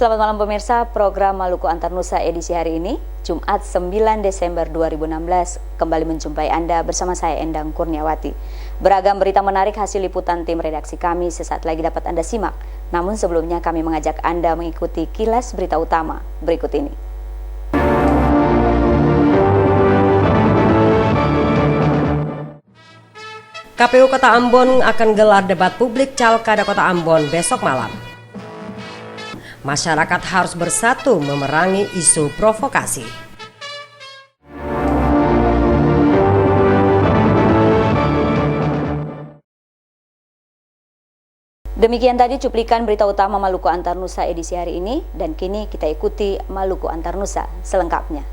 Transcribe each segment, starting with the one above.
Selamat malam pemirsa, program Maluku Antar Nusa edisi hari ini, Jumat 9 Desember 2016, kembali menjumpai Anda bersama saya Endang Kurniawati. Beragam berita menarik hasil liputan tim redaksi kami sesaat lagi dapat Anda simak. Namun sebelumnya kami mengajak Anda mengikuti kilas berita utama berikut ini. KPU Kota Ambon akan gelar debat publik Calkada Kota Ambon besok malam. Masyarakat harus bersatu memerangi isu provokasi. Demikian tadi cuplikan berita utama Maluku Antar Nusa edisi hari ini, dan kini kita ikuti Maluku Antar Nusa selengkapnya.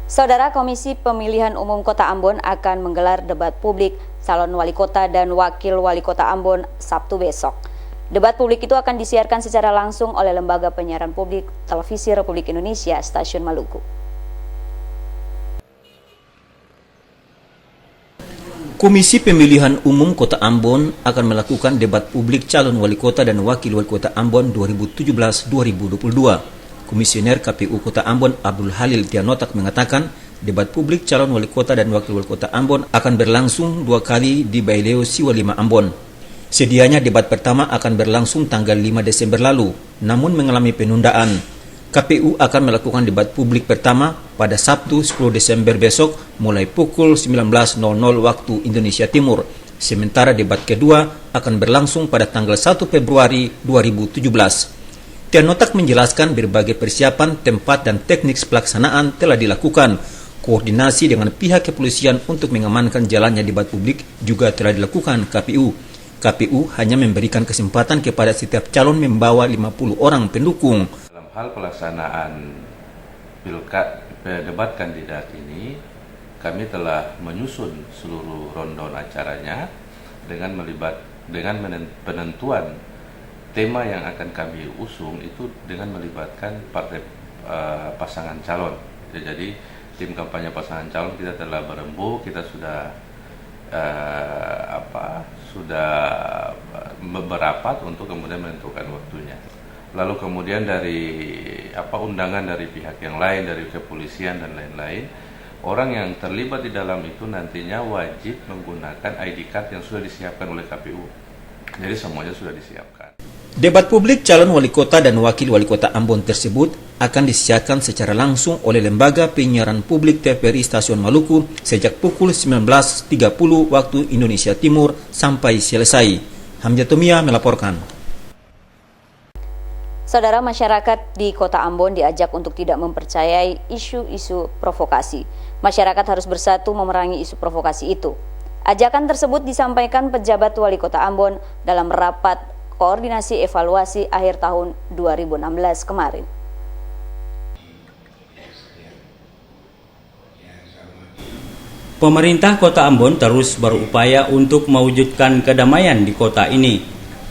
Saudara, Komisi Pemilihan Umum Kota Ambon akan menggelar debat publik calon wali kota dan wakil wali kota Ambon Sabtu besok. Debat publik itu akan disiarkan secara langsung oleh Lembaga Penyiaran Publik Televisi Republik Indonesia, Stasiun Maluku. Komisi Pemilihan Umum Kota Ambon akan melakukan debat publik calon wali kota dan wakil wali kota Ambon 2017-2022. Komisioner KPU Kota Ambon Abdul Halil Tianotak mengatakan debat publik calon wali kota dan wakil wali kota Ambon akan berlangsung 2 kali di Baileo Siwa 5 Ambon. Sedianya debat pertama akan berlangsung tanggal 5 Desember lalu, namun mengalami penundaan. KPU akan melakukan debat publik pertama pada Sabtu 10 Desember besok mulai pukul 19.00 waktu Indonesia Timur. Sementara debat kedua akan berlangsung pada tanggal 1 Februari 2017. Tianotak menjelaskan berbagai persiapan, tempat, dan teknik pelaksanaan telah dilakukan. Koordinasi dengan pihak kepolisian untuk mengamankan jalannya debat publik juga telah dilakukan KPU. KPU hanya memberikan kesempatan kepada setiap calon membawa 50 orang pendukung. Dalam hal pelaksanaan debat kandidat ini, kami telah menyusun seluruh rundown acaranya dengan penentuan tema yang akan kami usung itu dengan melibatkan partai pasangan calon. Jadi tim kampanye pasangan calon kita telah berembuk, kita sudah berapat untuk kemudian menentukan waktunya. Lalu kemudian dari undangan dari pihak yang lain, dari kepolisian dan lain-lain, orang yang terlibat di dalam itu nantinya wajib menggunakan ID card yang sudah disiapkan oleh KPU. Jadi semuanya sudah disiapkan. Debat publik calon wali kota dan wakil wali kota Ambon tersebut akan disiarkan secara langsung oleh Lembaga Penyiaran Publik TVRI Stasiun Maluku sejak pukul 19.30 waktu Indonesia Timur sampai selesai. Hamjatumia melaporkan. Saudara, masyarakat di Kota Ambon diajak untuk tidak mempercayai isu-isu provokasi. Masyarakat harus bersatu memerangi isu provokasi itu. Ajakan tersebut disampaikan pejabat wali kota Ambon dalam rapat koordinasi evaluasi akhir tahun 2016 kemarin. Pemerintah Kota Ambon terus berupaya untuk mewujudkan kedamaian di kota ini.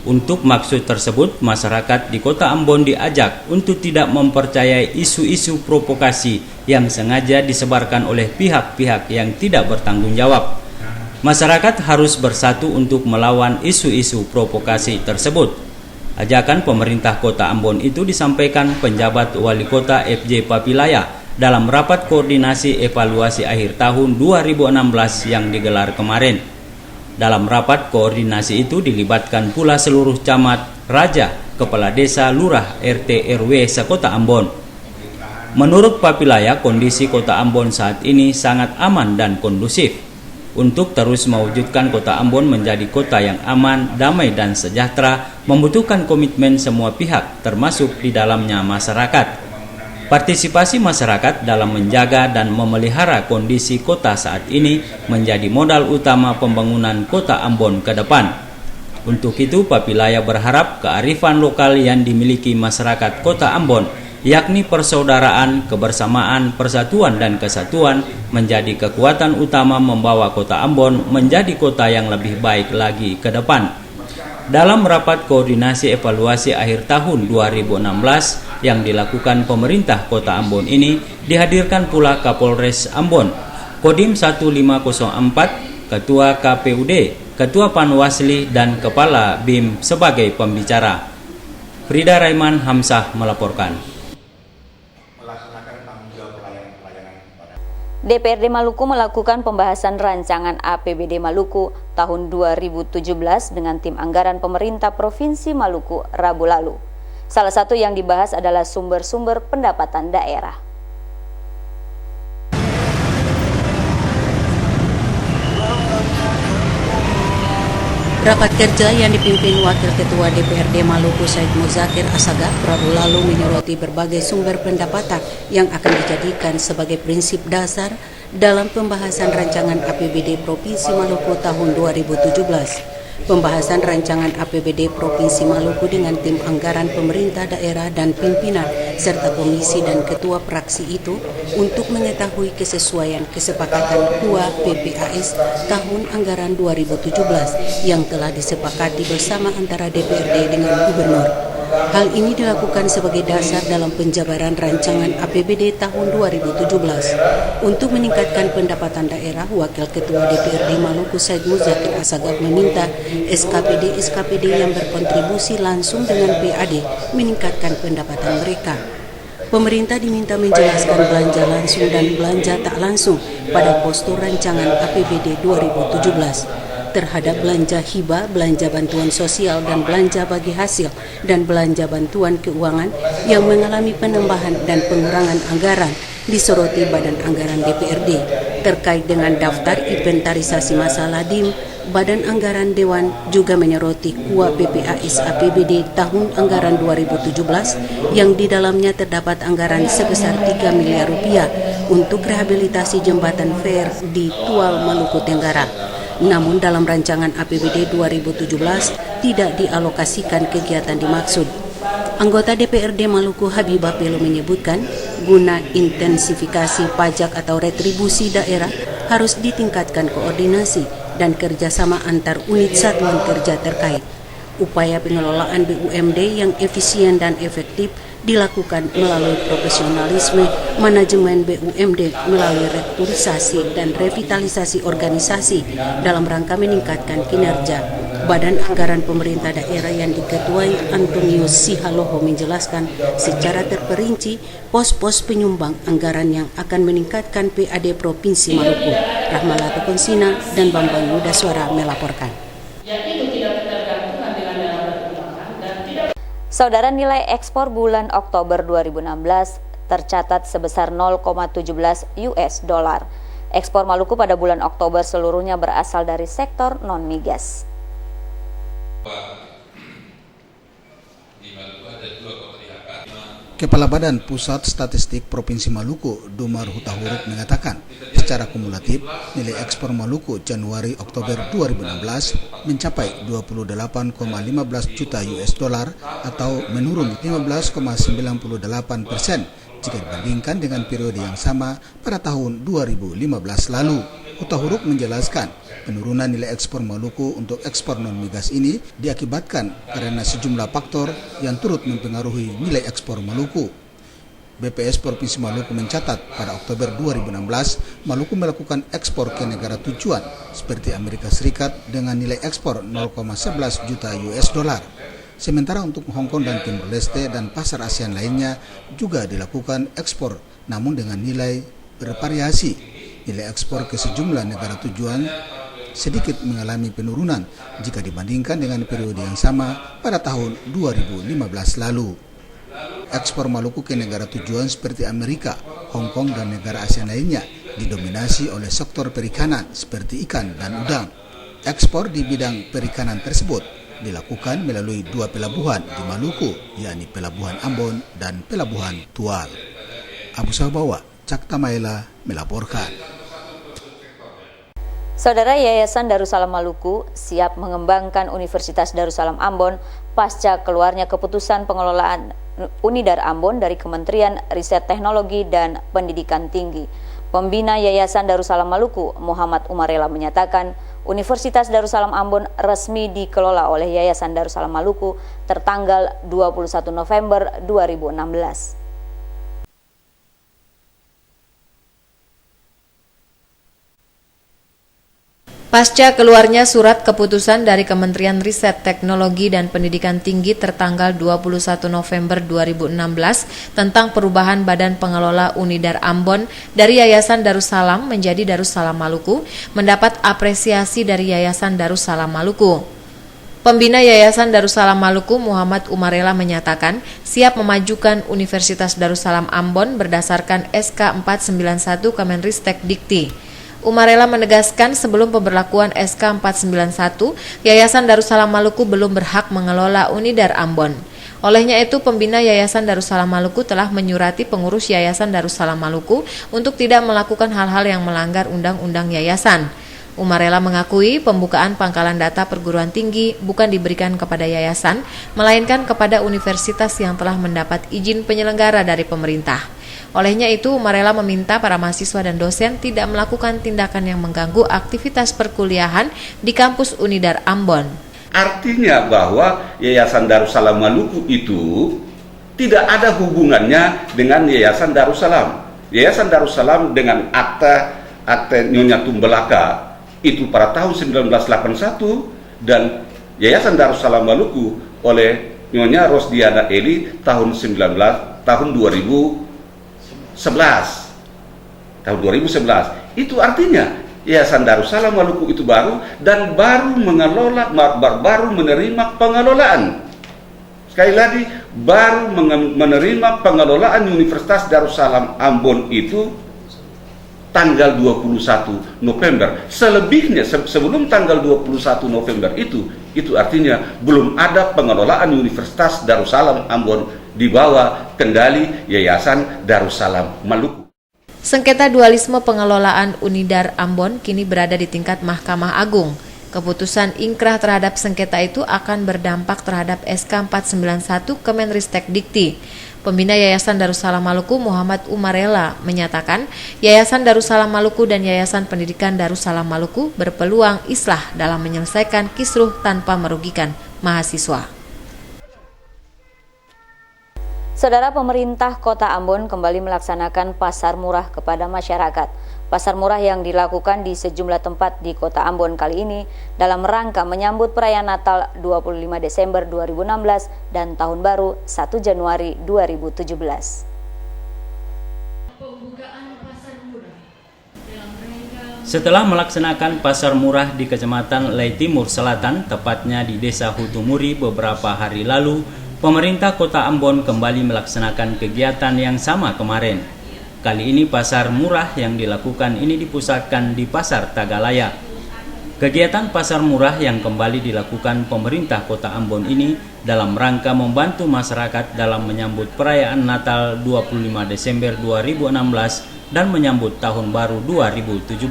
Untuk maksud tersebut, masyarakat di Kota Ambon diajak untuk tidak mempercayai isu-isu provokasi yang sengaja disebarkan oleh pihak-pihak yang tidak bertanggung jawab. Masyarakat harus bersatu untuk melawan isu-isu provokasi tersebut. Ajakan pemerintah Kota Ambon itu disampaikan penjabat wali kota FJ Papilaya dalam rapat koordinasi evaluasi akhir tahun 2016 yang digelar kemarin. Dalam rapat koordinasi itu dilibatkan pula seluruh camat, raja, kepala desa, lurah, RT, RW sekota Ambon. Menurut Papilaya, kondisi Kota Ambon saat ini sangat aman dan kondusif. Untuk terus mewujudkan Kota Ambon menjadi kota yang aman, damai, dan sejahtera membutuhkan komitmen semua pihak, termasuk di dalamnya masyarakat. Partisipasi masyarakat dalam menjaga dan memelihara kondisi kota saat ini menjadi modal utama pembangunan Kota Ambon ke depan. Untuk itu, Papilaya berharap kearifan lokal yang dimiliki masyarakat Kota Ambon, yakni persaudaraan, kebersamaan, persatuan, dan kesatuan menjadi kekuatan utama membawa Kota Ambon menjadi kota yang lebih baik lagi ke depan. Dalam rapat koordinasi evaluasi akhir tahun 2016, yang dilakukan pemerintah Kota Ambon ini dihadirkan pula Kapolres Ambon, Kodim 1504, Ketua KPUD, Ketua Panwasli, dan Kepala BIM sebagai pembicara. Frida Raiman Hamzah melaporkan. DPRD Maluku melakukan pembahasan rancangan APBD Maluku tahun 2017 dengan tim anggaran pemerintah Provinsi Maluku Rabu lalu. Salah satu yang dibahas adalah sumber-sumber pendapatan daerah. Rapat kerja yang dipimpin Wakil Ketua DPRD Maluku Said Muzakir Asagaf Rabu lalu menyoroti berbagai sumber pendapatan yang akan dijadikan sebagai prinsip dasar dalam pembahasan rancangan APBD Provinsi Maluku tahun 2017. Pembahasan rancangan APBD Provinsi Maluku dengan tim anggaran pemerintah daerah dan pimpinan serta komisi dan ketua praksi itu untuk mengetahui kesesuaian kesepakatan KUA PPAS tahun anggaran 2017 yang telah disepakati bersama antara DPRD dengan Gubernur. Hal ini dilakukan sebagai dasar dalam penjabaran rancangan APBD tahun 2017. Untuk meningkatkan pendapatan daerah, Wakil Ketua DPRD Maluku Said Muzakir Asagaf meminta SKPD-SKPD yang berkontribusi langsung dengan PAD meningkatkan pendapatan mereka. Pemerintah diminta menjelaskan belanja langsung dan belanja tak langsung pada postur rancangan APBD 2017. Terhadap belanja hibah, belanja bantuan sosial dan belanja bagi hasil dan belanja bantuan keuangan yang mengalami penambahan dan pengurangan anggaran disoroti Badan Anggaran DPRD. Terkait dengan daftar inventarisasi masalah DIM, Badan Anggaran Dewan juga menyoroti KUA PPAS APBD tahun anggaran 2017 yang di dalamnya terdapat anggaran sebesar 3 miliar rupiah untuk rehabilitasi jembatan Fair di Tual, Maluku Tenggara. Namun dalam rancangan APBD 2017 tidak dialokasikan kegiatan dimaksud. Anggota DPRD Maluku Habibah Pelo menyebutkan guna intensifikasi pajak atau retribusi daerah harus ditingkatkan koordinasi dan kerjasama antar unit satuan kerja terkait. Upaya pengelolaan BUMD yang efisien dan efektif dilakukan melalui profesionalisme manajemen BUMD melalui restrukturisasi dan revitalisasi organisasi dalam rangka meningkatkan kinerja. Badan Anggaran Pemerintah Daerah yang diketuai Antonius Sihaloho menjelaskan secara terperinci pos-pos penyumbang anggaran yang akan meningkatkan PAD Provinsi Maluku. Rahmala Tokonsina dan Bambang Yudaswara melaporkan. Saudara, nilai ekspor bulan Oktober 2016 tercatat sebesar 0,17 US dollar. Ekspor Maluku pada bulan Oktober seluruhnya berasal dari sektor non-migas. Kepala Badan Pusat Statistik Provinsi Maluku, Dumar Hutahuruk mengatakan, secara kumulatif nilai ekspor Maluku Januari-Oktober 2016 mencapai 28,15 juta US dollar atau menurun 15,98% jika dibandingkan dengan periode yang sama pada tahun 2015 lalu. Hutahuruk menjelaskan, penurunan nilai ekspor Maluku untuk ekspor non-migas ini diakibatkan karena sejumlah faktor yang turut mempengaruhi nilai ekspor Maluku. BPS Provinsi Maluku mencatat pada Oktober 2016, Maluku melakukan ekspor ke negara tujuan seperti Amerika Serikat dengan nilai ekspor 0,11 juta US dollar. Sementara untuk Hong Kong dan Timor Leste dan pasar ASEAN lainnya juga dilakukan ekspor namun dengan nilai bervariasi. Nilai ekspor ke sejumlah negara tujuan sedikit mengalami penurunan jika dibandingkan dengan periode yang sama pada tahun 2015 lalu. Ekspor Maluku ke negara tujuan seperti Amerika, Hong Kong, dan negara ASEAN lainnya didominasi oleh sektor perikanan seperti ikan dan udang. Ekspor di bidang perikanan tersebut dilakukan melalui dua pelabuhan di Maluku, yakni Pelabuhan Ambon dan Pelabuhan Tual. Abu Sabawa, Cakta Maela melaporkan. Saudara, Yayasan Darussalam Maluku siap mengembangkan Universitas Darussalam Ambon pasca keluarnya keputusan pengelolaan Unidar Ambon dari Kementerian Riset Teknologi dan Pendidikan Tinggi. Pembina Yayasan Darussalam Maluku, Muhammad Umarela, menyatakan Universitas Darussalam Ambon resmi dikelola oleh Yayasan Darussalam Maluku tertanggal 21 November 2016. Pasca keluarnya surat keputusan dari Kementerian Riset, Teknologi, dan Pendidikan Tinggi tertanggal 21 November 2016 tentang perubahan Badan Pengelola Unidar Ambon dari Yayasan Darussalam menjadi Darussalam Maluku, mendapat apresiasi dari Yayasan Darussalam Maluku. Pembina Yayasan Darussalam Maluku Muhammad Umarela menyatakan siap memajukan Universitas Darussalam Ambon berdasarkan SK 491 Kemenristek Dikti. Umarela menegaskan sebelum pemberlakuan SK 491, Yayasan Darussalam Maluku belum berhak mengelola Unidar Ambon. Olehnya itu, pembina Yayasan Darussalam Maluku telah menyurati pengurus Yayasan Darussalam Maluku untuk tidak melakukan hal-hal yang melanggar undang-undang yayasan. Umarela mengakui pembukaan pangkalan data perguruan tinggi bukan diberikan kepada yayasan, melainkan kepada universitas yang telah mendapat izin penyelenggara dari pemerintah. Olehnya itu, Umarela meminta para mahasiswa dan dosen tidak melakukan tindakan yang mengganggu aktivitas perkuliahan di kampus Unidar Ambon. Artinya bahwa Yayasan Darussalam Maluku itu tidak ada hubungannya dengan Yayasan Darussalam. Yayasan Darussalam dengan akte Nyonya Tumbelaka itu pada tahun 1981 dan Yayasan Darussalam Maluku oleh Nyonya Rosdiana Eli tahun 2011. Tahun 2011. Itu artinya Yayasan Darussalam Maluku itu baru dan baru menerima pengelolaan. Sekali lagi, baru menerima pengelolaan Universitas Darussalam Ambon itu tanggal 21 November. Selebihnya sebelum tanggal 21 November itu artinya belum ada pengelolaan Universitas Darussalam Ambon di bawah kendali Yayasan Darussalam Maluku. Sengketa dualisme pengelolaan Unidar Ambon kini berada di tingkat Mahkamah Agung. Keputusan ingkrah terhadap sengketa itu akan berdampak terhadap SK 491 Kemenristek Dikti. Pembina Yayasan Darussalam Maluku Muhammad Umarela menyatakan Yayasan Darussalam Maluku dan Yayasan Pendidikan Darussalam Maluku berpeluang islah dalam menyelesaikan kisruh tanpa merugikan mahasiswa. Saudara, pemerintah Kota Ambon kembali melaksanakan pasar murah kepada masyarakat. Pasar murah yang dilakukan di sejumlah tempat di Kota Ambon kali ini dalam rangka menyambut perayaan Natal 25 Desember 2016 dan Tahun Baru 1 Januari 2017. Setelah melaksanakan pasar murah di Kecamatan Lei Timur Selatan, tepatnya di Desa Hutumuri beberapa hari lalu, pemerintah Kota Ambon kembali melaksanakan kegiatan yang sama kemarin. Kali ini pasar murah yang dilakukan ini dipusatkan di Pasar Tagalaya. Kegiatan pasar murah yang kembali dilakukan pemerintah Kota Ambon ini dalam rangka membantu masyarakat dalam menyambut perayaan Natal 25 Desember 2016 dan menyambut Tahun Baru 2017.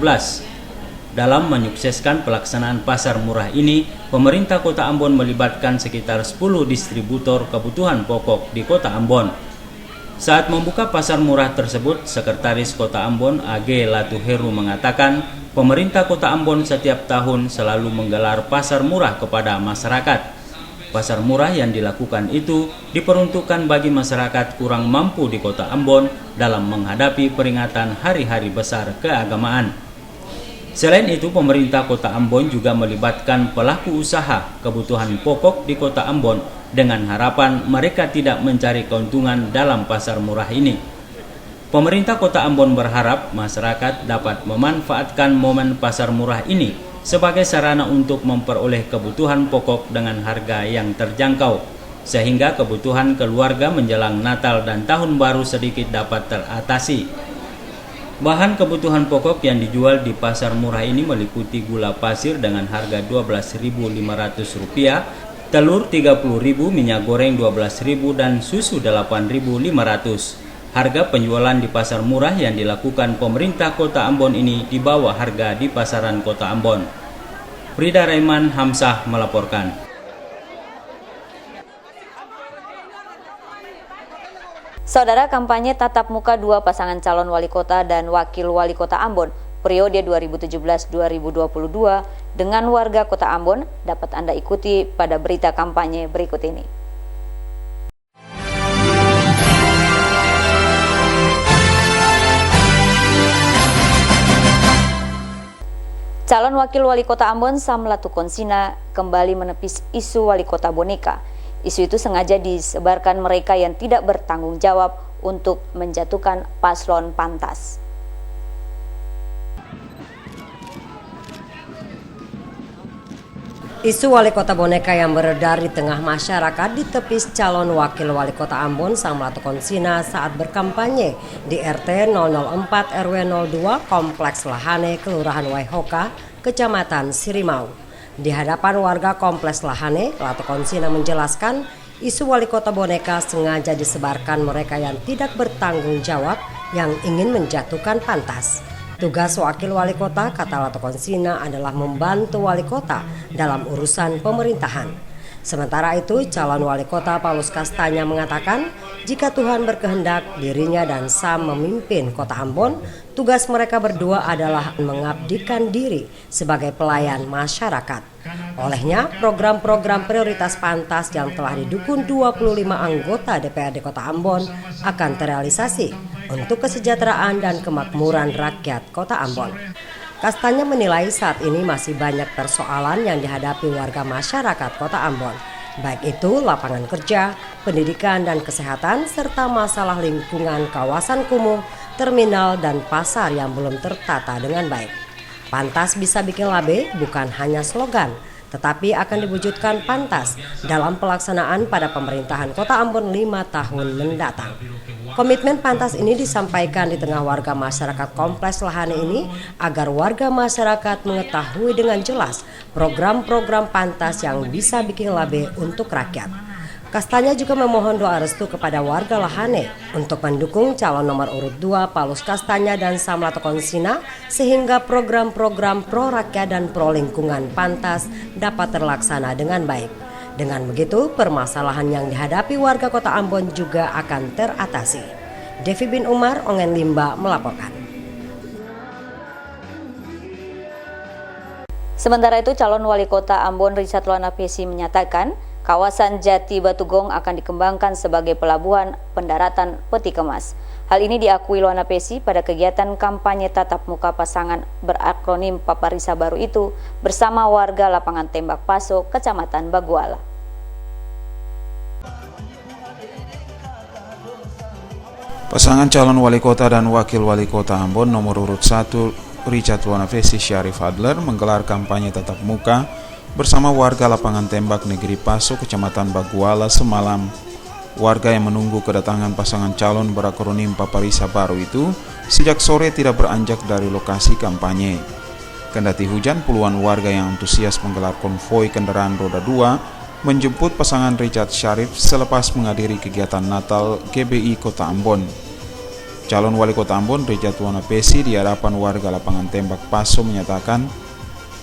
Dalam menyukseskan pelaksanaan pasar murah ini, pemerintah Kota Ambon melibatkan sekitar 10 distributor kebutuhan pokok di Kota Ambon. Saat membuka pasar murah tersebut, Sekretaris Kota Ambon AG Latuheru mengatakan, pemerintah Kota Ambon setiap tahun selalu menggelar pasar murah kepada masyarakat. Pasar murah yang dilakukan itu diperuntukkan bagi masyarakat kurang mampu di Kota Ambon dalam menghadapi peringatan hari-hari besar keagamaan. Selain itu, pemerintah Kota Ambon juga melibatkan pelaku usaha kebutuhan pokok di Kota Ambon dengan harapan mereka tidak mencari keuntungan dalam pasar murah ini. Pemerintah Kota Ambon berharap masyarakat dapat memanfaatkan momen pasar murah ini sebagai sarana untuk memperoleh kebutuhan pokok dengan harga yang terjangkau, sehingga kebutuhan keluarga menjelang Natal dan Tahun Baru sedikit dapat teratasi. Bahan kebutuhan pokok yang dijual di pasar murah ini meliputi gula pasir dengan harga Rp12.500, telur Rp30.000, minyak goreng Rp12.000 dan susu Rp8.500. Harga penjualan di pasar murah yang dilakukan pemerintah Kota Ambon ini di bawah harga di pasaran Kota Ambon. Frida Raiman Hamzah melaporkan. Saudara, kampanye tatap muka dua pasangan calon wali kota dan wakil wali kota Ambon periode 2017-2022 dengan warga Kota Ambon dapat Anda ikuti pada berita kampanye berikut ini. Calon Wakil Wali Kota Ambon Sam Latukonsina kembali menepis isu Wali Kota boneka. Isu itu sengaja disebarkan mereka yang tidak bertanggung jawab untuk menjatuhkan paslon pantas. Isu wali kota boneka yang beredar di tengah masyarakat ditepis calon wakil wali kota Ambon Sam Latukonsina saat berkampanye di RT 004 RW 02 Kompleks Lahane, Kelurahan Waihoka, Kecamatan Sirimau. Di hadapan warga Kompleks Lahane, Latukonsina menjelaskan isu wali kota boneka sengaja disebarkan mereka yang tidak bertanggung jawab yang ingin menjatuhkan pantas. Tugas wakil wali kota, kata Latukonsina, adalah membantu wali kota dalam urusan pemerintahan. Sementara itu, calon wali kota Paulus Kastanya mengatakan, jika Tuhan berkehendak dirinya dan Sam memimpin kota Ambon, tugas mereka berdua adalah mengabdikan diri sebagai pelayan masyarakat. Olehnya, program-program prioritas pantas yang telah didukung 25 anggota DPRD Kota Ambon akan terrealisasi untuk kesejahteraan dan kemakmuran rakyat Kota Ambon. Kastanya menilai saat ini masih banyak persoalan yang dihadapi warga masyarakat Kota Ambon, baik itu lapangan kerja, pendidikan dan kesehatan, serta masalah lingkungan kawasan kumuh, terminal dan pasar yang belum tertata dengan baik. Pantas bisa bikin labe bukan hanya slogan, tetapi akan diwujudkan pantas dalam pelaksanaan pada pemerintahan Kota Ambon 5 tahun mendatang. Komitmen pantas ini disampaikan di tengah warga masyarakat Kompleks Lahane ini agar warga masyarakat mengetahui dengan jelas program-program pantas yang bisa bikin labe untuk rakyat. Kastanya juga memohon doa restu kepada warga Lahane untuk mendukung calon nomor urut 2 Paulus Kastanya dan Sam Latukonsina sehingga program-program pro rakyat dan pro lingkungan pantas dapat terlaksana dengan baik. Dengan begitu, permasalahan yang dihadapi warga Kota Ambon juga akan teratasi. Devi bin Umar, Ongen Limba melaporkan. Sementara itu, calon wali kota Ambon Richard Luana Pesi menyatakan kawasan Jati Batugong akan dikembangkan sebagai pelabuhan pendaratan peti kemas. Hal ini diakui Luana Pesi pada kegiatan kampanye tatap muka pasangan berakronim Paparisa Baru itu bersama warga lapangan tembak Paso, Kecamatan Baguala. Pasangan calon wali kota dan wakil wali kota Ambon nomor urut 1 Richard Luana Pesi Syarif Adler menggelar kampanye tatap muka bersama warga lapangan tembak Negeri Paso, Kecamatan Baguala semalam. Warga yang menunggu kedatangan pasangan calon berakronim Paparisa Baru itu sejak sore tidak beranjak dari lokasi kampanye. Kendati hujan, puluhan warga yang antusias menggelar konvoi kendaraan roda 2 menjemput pasangan Richard Syarif selepas menghadiri kegiatan Natal GBI Kota Ambon. Calon wali kota Ambon Richard Luana Pesi di hadapan warga lapangan tembak Paso menyatakan,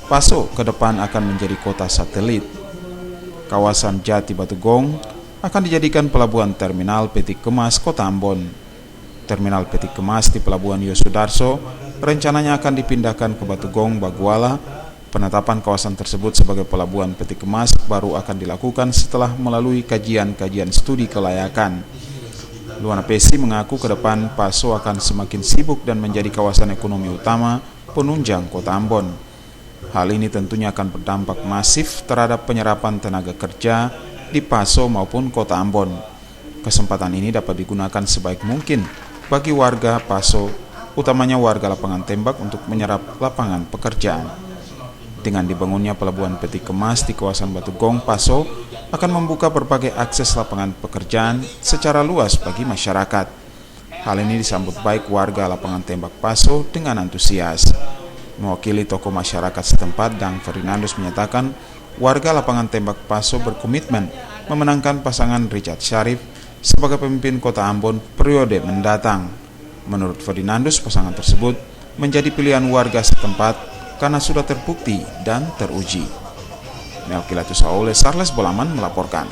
Paso ke depan akan menjadi kota satelit. Kawasan Jati Batugong akan dijadikan pelabuhan terminal peti kemas Kota Ambon. Terminal peti kemas di Pelabuhan Yosudarso rencananya akan dipindahkan ke Batugong, Baguala. Penetapan kawasan tersebut sebagai pelabuhan peti kemas baru akan dilakukan setelah melalui kajian-kajian studi kelayakan. Luana Pesi mengaku ke depan Paso akan semakin sibuk dan menjadi kawasan ekonomi utama penunjang Kota Ambon. Hal ini tentunya akan berdampak masif terhadap penyerapan tenaga kerja di Paso maupun Kota Ambon. Kesempatan ini dapat digunakan sebaik mungkin bagi warga Paso, utamanya warga lapangan tembak untuk menyerap lapangan pekerjaan. Dengan dibangunnya pelabuhan peti kemas di kawasan Batugong, Paso akan membuka berbagai akses lapangan pekerjaan secara luas bagi masyarakat. Hal ini disambut baik warga lapangan tembak Paso dengan antusias. Mewakili tokoh masyarakat setempat, Dang Ferdinandus menyatakan warga lapangan tembak Paso berkomitmen memenangkan pasangan Richard Syarif sebagai pemimpin Kota Ambon periode mendatang. Menurut Ferdinandus, pasangan tersebut menjadi pilihan warga setempat karena sudah terbukti dan teruji. Melkilatus Aule Sarles Bolaman melaporkan.